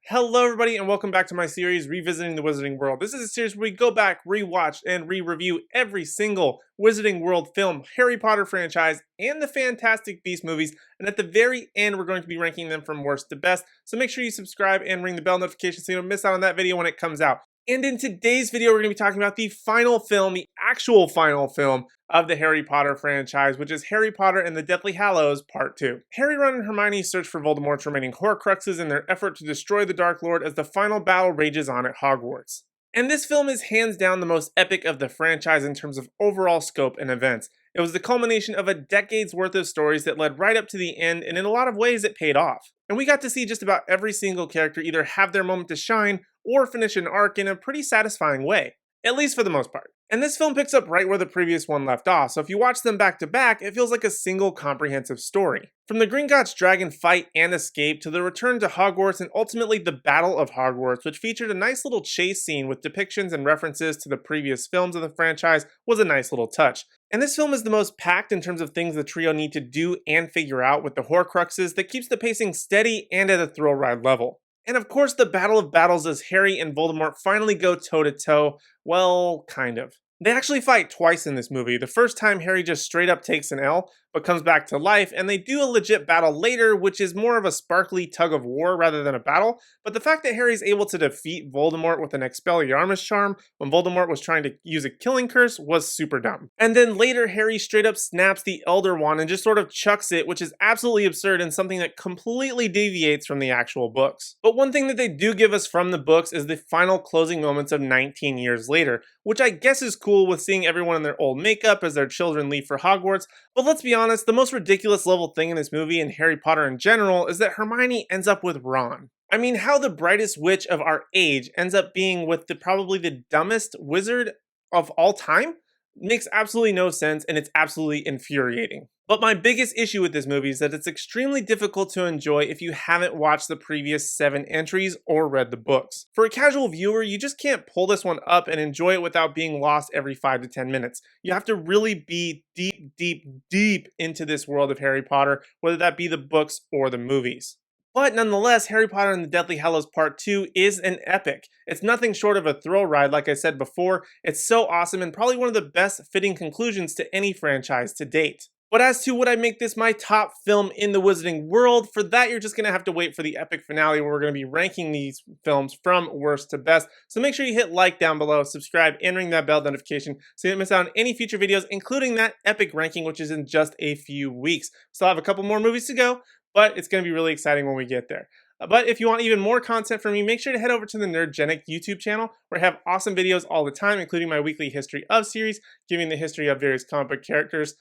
Hello everybody and welcome back to my series, Revisiting the Wizarding World. This is a series where we go back, rewatch, and re-review every single Wizarding World film, Harry Potter franchise, and the Fantastic Beasts movies, and at the very end we're going to be ranking them from worst to best, so make sure you subscribe and ring the bell notification so you don't miss out on that video when it comes out. And in today's video we're going to be talking about the final film, the actual final film of the Harry Potter franchise, which is Harry Potter and the Deathly Hallows Part 2. Harry, Ron, and Hermione search for Voldemort's remaining Horcruxes in their effort to destroy the Dark Lord as the final battle rages on at Hogwarts. And this film is hands down the most epic of the franchise in terms of overall scope and events. It was the culmination of a decade's worth of stories that led right up to the end, and in a lot of ways it paid off. And we got to see just about every single character either have their moment to shine or finish an arc in a pretty satisfying way. At least for the most part. And this film picks up right where the previous one left off, so if you watch them back to back, it feels like a single comprehensive story. From the Gringotts dragon fight and escape to the return to Hogwarts and ultimately the Battle of Hogwarts, which featured a nice little chase scene with depictions and references to the previous films of the franchise, was a nice little touch. And this film is the most packed in terms of things the trio need to do and figure out with the Horcruxes that keeps the pacing steady and at a thrill ride level. And of course the Battle of Battles as Harry and Voldemort finally go toe-to-toe, well, kind of. They actually fight twice in this movie. The first time Harry just straight up takes an L, but comes back to life, and they do a legit battle later, which is more of a sparkly tug of war rather than a battle, but the fact that Harry's able to defeat Voldemort with an Expelliarmus charm when Voldemort was trying to use a killing curse was super dumb. And then later Harry straight up snaps the Elder Wand and just sort of chucks it, which is absolutely absurd and something that completely deviates from the actual books. But one thing that they do give us from the books is the final closing moments of 19 years later, which I guess is cool with seeing everyone in their old makeup as their children leave for Hogwarts, but let's be honest, the most ridiculous level thing in this movie and Harry Potter in general is that Hermione ends up with Ron. I mean, how the brightest witch of our age ends up being with probably the dumbest wizard of all time makes absolutely no sense, and it's absolutely infuriating. But my biggest issue with this movie is that it's extremely difficult to enjoy if you haven't watched the previous 7 entries or read the books. For a casual viewer, you just can't pull this one up and enjoy it without being lost every 5 to 10 minutes. You have to really be deep into this world of Harry Potter, whether that be the books or the movies. But nonetheless, Harry Potter and the Deathly Hallows Part 2 is an epic. It's nothing short of a thrill ride, like I said before. It's so awesome and probably one of the best fitting conclusions to any franchise to date. But as to would I make this my top film in the Wizarding World, for that you're just going to have to wait for the epic finale where we're going to be ranking these films from worst to best. So make sure you hit like down below, subscribe, and ring that bell notification so you don't miss out on any future videos, including that epic ranking, which is in just a few weeks. Still have a couple more movies to go, but it's going to be really exciting when we get there. But if you want even more content from me, make sure to head over to the Nerdgenic YouTube channel, where I have awesome videos all the time, including my weekly History of series, giving the history of various comic book characters,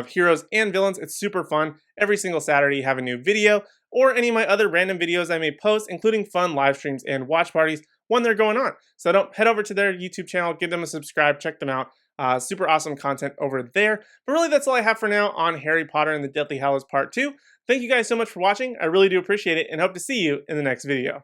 heroes, and villains. It's super fun. Every single Saturday you have a new video, or any of my other random videos I may post, including fun live streams and watch parties when they're going on. So don't head over to their YouTube channel, give them a subscribe, check them out. Super awesome content over there. But really, that's all I have for now on Harry Potter and the Deathly Hallows Part 2. Thank you guys so much for watching. I really do appreciate it and hope to see you in the next video.